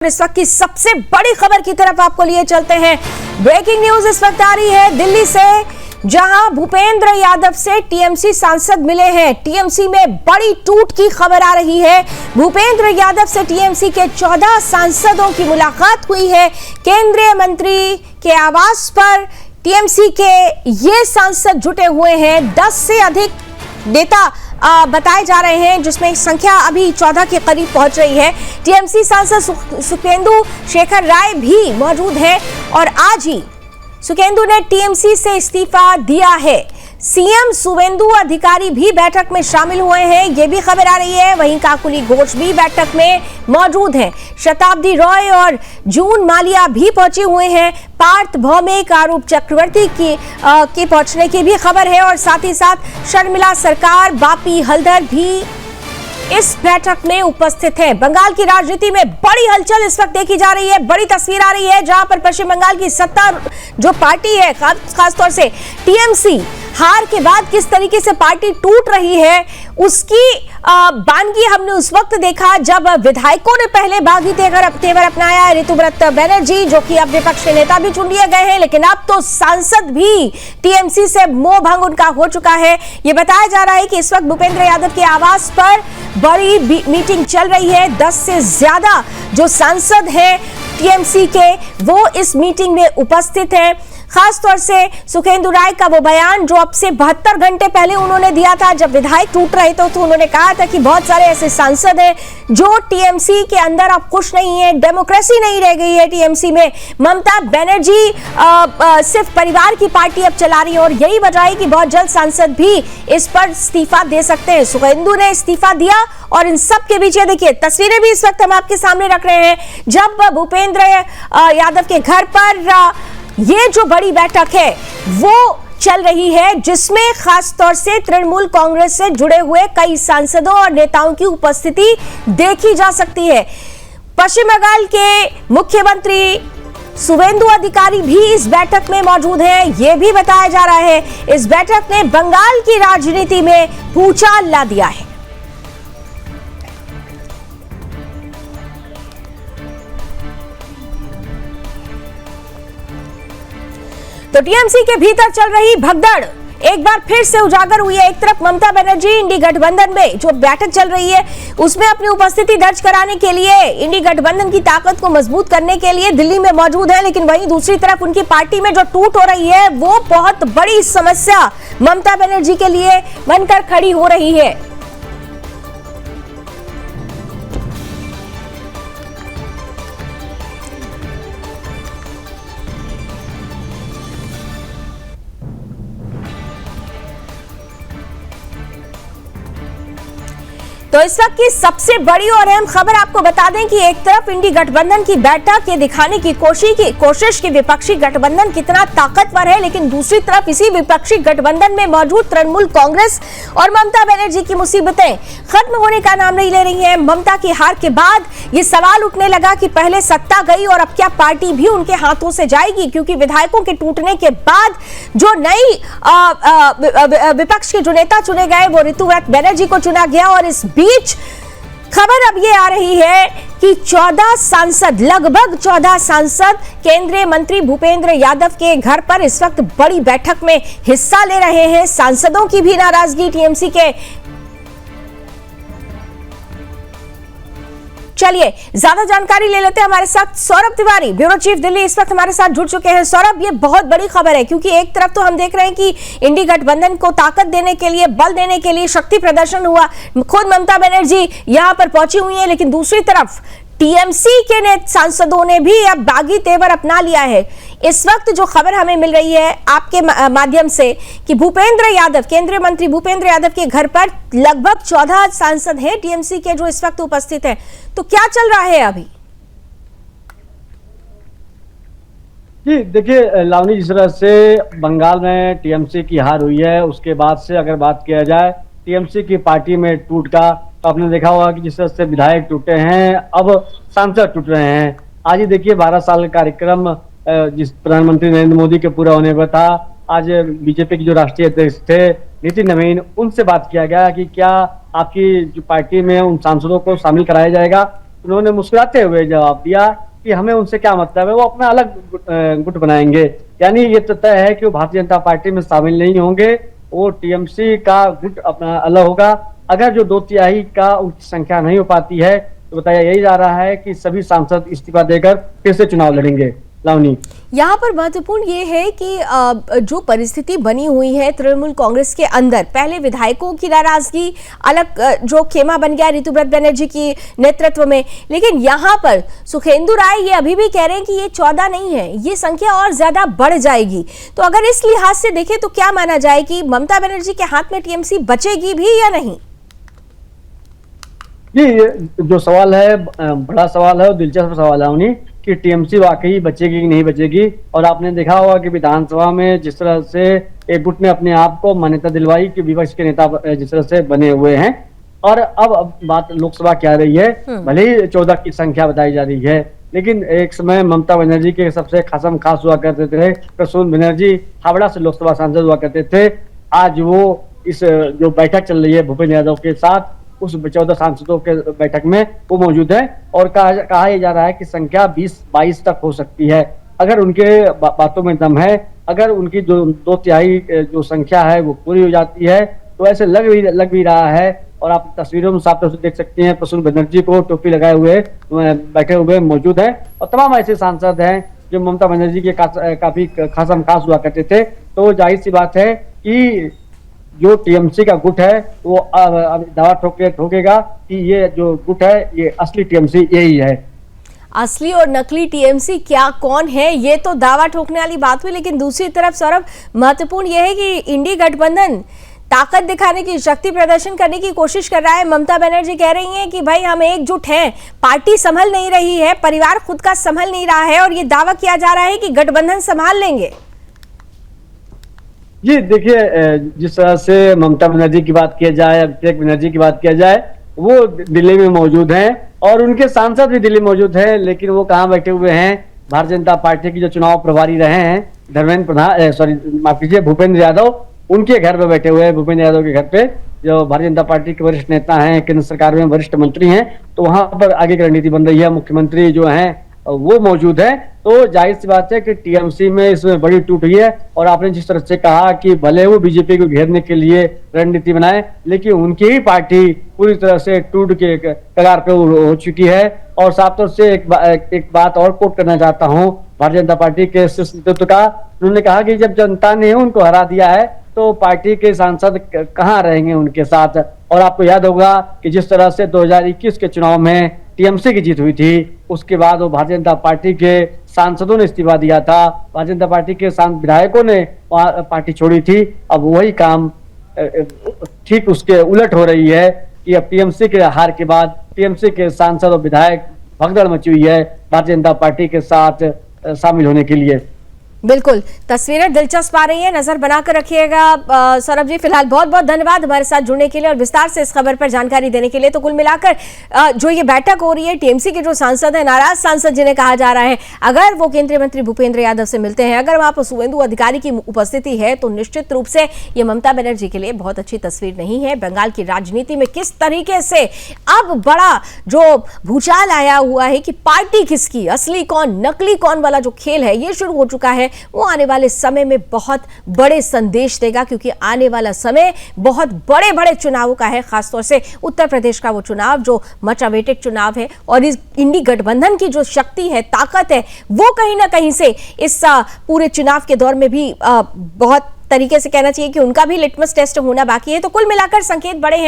इस वक्त की सबसे बड़ी खबर की तरफ आपको लिए चलते हैं। ब्रेकिंग न्यूज इस वक्त आ रही है दिल्ली से, जहां भूपेंद्र यादव से टीएमसी सांसद मिले हैं। टीएमसी में बड़ी टूट की खबर आ रही है। भूपेंद्र यादव से टीएमसी के 14 सांसदों की मुलाकात हुई है। केंद्रीय मंत्री के आवास पर टीएमसी के ये सांसद जुटे हुए हैं। 10 से अधिक नेता बताए जा रहे हैं, जिसमें संख्या अभी 14 के करीब पहुंच रही है। टीएमसी सांसद सुखेंदु शेखर राय भी मौजूद है और आज ही सुखेंदु ने टीएमसी से इस्तीफा दिया है। सीएम शुवेंदु अधिकारी भी बैठक में शामिल हुए हैं, ये भी खबर आ रही है। वहीं काकुली घोष भी बैठक में मौजूद हैं। शताब्दी रॉय और जून मालिया भी पहुंचे हुए हैं। पार्थ भौमिक, आरूप चक्रवर्ती के पहुंचने की भी खबर है और साथ ही साथ शर्मिला सरकार, बापी हल्दर भी इस बैठक में उपस्थित हैं। बंगाल की राजनीति में बड़ी हलचल इस वक्त देखी जा रही है। बड़ी तस्वीर आ रही है, जहां पर पश्चिम बंगाल की सत्ता जो पार्टी है, खासतौर से टीएमसी, हार के बाद किस तरीके से पार्टी टूट रही है, उसकी बानगी हमने उस वक्त देखा जब विधायकों ने पहले बागी तेवर अपनाया। ऋतुव्रत बनर्जी, जो कि अब विपक्ष के नेता भी चुन लिए गए हैं, लेकिन अब तो सांसद भी टीएमसी से मोह भंग उनका हो चुका है। ये बताया जा रहा है कि इस वक्त भूपेंद्र यादव के आवास पर बड़ी मीटिंग चल रही है। 10 से ज्यादा जो सांसद हैं टीएमसी के, वो इस मीटिंग में उपस्थित हैं। खासतौर से सुखेंदु राय का वो बयान जो अब से 72 घंटे पहले उन्होंने दिया था, जब विधायक टूट रहे थे, तो उन्होंने कहा था कि बहुत सारे ऐसे सांसद हैं जो टीएमसी के अंदर अब खुश नहीं है, डेमोक्रेसी नहीं रह गई है टीएमसी में। ममता बनर्जी सिर्फ परिवार की पार्टी अब चला रही है और यही वजह है कि बहुत जल्द सांसद भी इस पर इस्तीफा दे सकते हैं। सुखेंदु ने इस्तीफा दिया और इन सब के बीच देखिए तस्वीरें भी इस वक्त हम आपके सामने रख रहे हैं, जब भूपेंद्र यादव के घर पर ये जो बड़ी बैठक है वो चल रही है, जिसमें खास तौर से तृणमूल कांग्रेस से जुड़े हुए कई सांसदों और नेताओं की उपस्थिति देखी जा सकती है। पश्चिम बंगाल के मुख्यमंत्री शुवेंदु अधिकारी भी इस बैठक में मौजूद हैं। यह भी बताया जा रहा है इस बैठक ने बंगाल की राजनीति में भूचाल ला दिया है। तो टीएमसी के भीतर चल रही भगदड़ एक बार फिर से उजागर हुई है। एक तरफ ममता बनर्जी इंडी गठबंधन में जो बैठक चल रही है उसमें अपनी उपस्थिति दर्ज कराने के लिए, इंडी गठबंधन की ताकत को मजबूत करने के लिए दिल्ली में मौजूद है, लेकिन वहीं दूसरी तरफ उनकी पार्टी में जो टूट हो रही है वो बहुत बड़ी समस्या ममता बनर्जी के लिए बनकर खड़ी हो रही है। तो इस वक्त की सबसे बड़ी और अहम खबर आपको बता दें कि एक तरफ इंडी गठबंधन की बैठक ये दिखाने की कोशिश की विपक्षी गठबंधन कितना ताकतवर है, लेकिन दूसरी तरफ इसी विपक्षी गठबंधन में मौजूद तृणमूल कांग्रेस और ममता बनर्जी की मुसीबतें खत्म होने का नाम नहीं ले रही हैं। ममता की हार के बाद ये सवाल उठने लगा कि पहले सत्ता गई और अब क्या पार्टी भी उनके हाथों से जाएगी, क्योंकि विधायकों के टूटने के बाद जो नई विपक्ष के जो नेता चुने गए वो ऋतुव्रत बनर्जी को चुना गया। और इस बीच खबर अब ये आ रही है कि 14 सांसद, लगभग 14 सांसद केंद्रीय मंत्री भूपेंद्र यादव के घर पर इस वक्त बड़ी बैठक में हिस्सा ले रहे हैं। सांसदों की भी नाराजगी टीएमसी के। चलिए ज्यादा जानकारी ले लेते हैं। हमारे साथ सौरभ तिवारी, ब्यूरो चीफ दिल्ली, इस वक्त हमारे साथ जुड़ चुके हैं। सौरभ, ये बहुत बड़ी खबर है, क्योंकि एक तरफ तो हम देख रहे हैं कि इंडी गठबंधन को ताकत देने के लिए, बल देने के लिए शक्ति प्रदर्शन हुआ, खुद ममता बनर्जी यहां पर पहुंची हुई है, लेकिन दूसरी तरफ टीएमसी के सांसदों ने भी अब बागी तेवर अपना लिया है। इस वक्त जो खबर हमें मिल रही है आपके माध्यम से कि भूपेंद्र यादव, केंद्रीय मंत्री भूपेंद्र यादव के घर पर लगभग 14 सांसद हैं टीएमसी के जो इस वक्त उपस्थित हैं, तो क्या चल रहा है अभी? जी देखिए लावनी, जिस तरह से बंगाल में टीएमसी की हार हुई है, उसके बाद से अगर बात किया जाए टीएमसी की पार्टी में टूट का, तो आपने देखा होगा कि जिस तरह से विधायक टूटे हैं, अब सांसद टूट रहे हैं। आज ही देखिए 12 साल का कार्यक्रम जिस प्रधानमंत्री नरेंद्र मोदी के पूरा होने पर था, आज बीजेपी के जो राष्ट्रीय अध्यक्ष थे नितिन नवीन, उनसे बात किया गया कि क्या आपकी जो पार्टी में उन सांसदों को शामिल कराया जाएगा उन्होंने मुस्कुराते हुए जवाब दिया कि हमें उनसे क्या मतलब है, वो अपना अलग गुट बनाएंगे। यानी ये तो तय है कि वो भारतीय जनता पार्टी में शामिल नहीं होंगे, वो टीएमसी का गुट अपना अलग होगा। अगर जो 2/3 का उनकी संख्या नहीं हो पाती है तो बताया यही जा रहा है कि सभी सांसद इस्तीफा देकर फिर से चुनाव लड़ेंगे। लावनी, यहाँ पर महत्वपूर्ण ये है कि जो परिस्थिति बनी हुई है तृणमूल कांग्रेस के अंदर, पहले विधायकों की नाराजगी अलग, जो खेमा बन गया ऋतुव्रत बनर्जी की नेतृत्व में, लेकिन यहाँ पर सुखेंदु राय ये अभी भी कह रहे हैं कि ये 14 नहीं है, ये संख्या और ज्यादा बढ़ जाएगी। तो अगर इस लिहाज से देखें तो क्या माना जाए कि ममता बनर्जी के हाथ में टीएमसी बचेगी भी या नहीं? जी, ये जो सवाल है बड़ा सवाल है और दिलचस्प सवाल है उन्हीं कि टीएमसी वाकई बचेगी कि नहीं बचेगी। और आपने देखा होगा कि विधानसभा में जिस तरह से एक गुट ने अपने आप को मान्यता दिलवाई कि विपक्ष के नेता जिस तरह से बने हुए हैं, और अब बात लोकसभा की आ रही है। भले ही 14 की संख्या बताई जा रही है, लेकिन एक समय ममता बनर्जी के सबसे खासम खास हुआ करते थे प्रसून बनर्जी, हावड़ा से लोकसभा सांसद हुआ करते थे। आज वो इस जो बैठक चल रही है भूपेंद्र यादव के साथ, उस 14 सांसदों के बैठक में वो मौजूद है, और कहा यह जा रहा है कि संख्या 20-22 तक हो सकती है। अगर उनके बातों में दम है, अगर उनकी जो 2/3 जो संख्या है वो पूरी हो जाती है, तो ऐसे लग भी रहा है। और आप तस्वीरों में साफ तौर से देख सकते हैं प्रसून बनर्जी को टोपी लगाए हुए बैठे हुए मौजूद है, और तमाम ऐसे सांसद हैं जो ममता बनर्जी के काफी खासम खास हुआ करते थे। तो जाहिर सी बात है कि जो टीएमसी का गुट है वो दावा ठोकेगा कि ये जो गुट है ये असली टीएमसी यही है। असली और नकली टीएमसी क्या कौन है, ये तो दावा ठोकने वाली बात हुई, लेकिन दूसरी तरफ सौरभ महत्वपूर्ण यह है कि इंडी गठबंधन ताकत दिखाने की, शक्ति प्रदर्शन करने की कोशिश कर रहा है। ममता बनर्जी कह रही हैं कि भाई हम एकजुट हैं, पार्टी संभल नहीं रही है, परिवार खुद का संभल नहीं रहा है, और ये दावा किया जा रहा है कि गठबंधन संभाल लेंगे। जी देखिए, जिस तरह से ममता बनर्जी की बात किया जाए, अभिषेक बनर्जी की बात किया जाए, वो दिल्ली में मौजूद हैं और उनके सांसद भी दिल्ली मौजूद हैं, लेकिन वो कहाँ बैठे हुए हैं? भारतीय जनता पार्टी की जो चुनाव प्रभारी रहे हैं भूपेंद्र यादव, उनके घर पे बैठे हुए हैं। भूपेंद्र यादव के घर पे, जो भारतीय जनता पार्टी के वरिष्ठ नेता हैं, केंद्र सरकार में वरिष्ठ मंत्री हैं, तो वहां पर आगे की रणनीति बन रही है। मुख्यमंत्री जो हैं वो मौजूद है। तो जाहिर सी बात है कि टीएमसी में इसमें बड़ी टूट हुई है। और आपने जिस तरह से कहा कि भले वो बीजेपी को घेरने के लिए रणनीति बनाए, लेकिन उनकी ही पार्टी पूरी तरह से टूट के कगार पे हो चुकी है। और साफ तौर से एक बात और कोट करना चाहता हूँ भारतीय जनता पार्टी के शीर्ष नेतृत्व का। उन्होंने कहा कि जब जनता ने उनको हरा दिया है तो पार्टी के सांसद कहाँ रहेंगे उनके साथ। और आपको याद होगा कि जिस तरह से 2021 के चुनाव में टीएमसी की जीत हुई थी, उसके बाद वो भारतीय जनता पार्टी के सांसदों ने इस्तीफा दिया था, भारतीय जनता पार्टी के विधायकों ने पार्टी छोड़ी थी। अब वही काम ठीक उसके उलट हो रही है कि अब टीएमसी के हार के बाद टीएमसी के सांसद और विधायक भगदड़ मची हुई है भारतीय जनता पार्टी के साथ शामिल होने के लिए। बिल्कुल, तस्वीरें दिलचस्प आ रही है, नजर बनाकर रखिएगा। सौरभ जी, फिलहाल बहुत बहुत धन्यवाद हमारे साथ जुड़ने के लिए और विस्तार से इस खबर पर जानकारी देने के लिए। तो कुल मिलाकर जो ये बैठक हो रही है, टीएमसी के जो सांसद हैं, नाराज सांसद जिन्हें कहा जा रहा है, अगर वो केंद्रीय मंत्री भूपेंद्र यादव से मिलते हैं, अगर वहां पर शुभेंदु अधिकारी की उपस्थिति है, तो निश्चित रूप से ये ममता बनर्जी के लिए बहुत अच्छी तस्वीर नहीं है। बंगाल की राजनीति में किस तरीके से अब बड़ा जो भूचाल आया हुआ है कि पार्टी किसकी, असली कौन नकली कौन वाला जो खेल है ये शुरू हो चुका है, वो आने वाले समय में बहुत बड़े संदेश देगा। क्योंकि आने वाला समय बहुत बड़े बड़े चुनावों का है, खासतौर से उत्तर प्रदेश का वो चुनाव जो मच अवेटेड चुनाव है। और इस इंडी गठबंधन की जो शक्ति है, ताकत है, वो कहीं ना कहीं से इस पूरे चुनाव के दौर में भी बहुत तरीके से कहना चाहिए कि उनका भी लिटमस टेस्ट होना बाकी है। तो कुल मिलाकर संकेत बड़े हैं।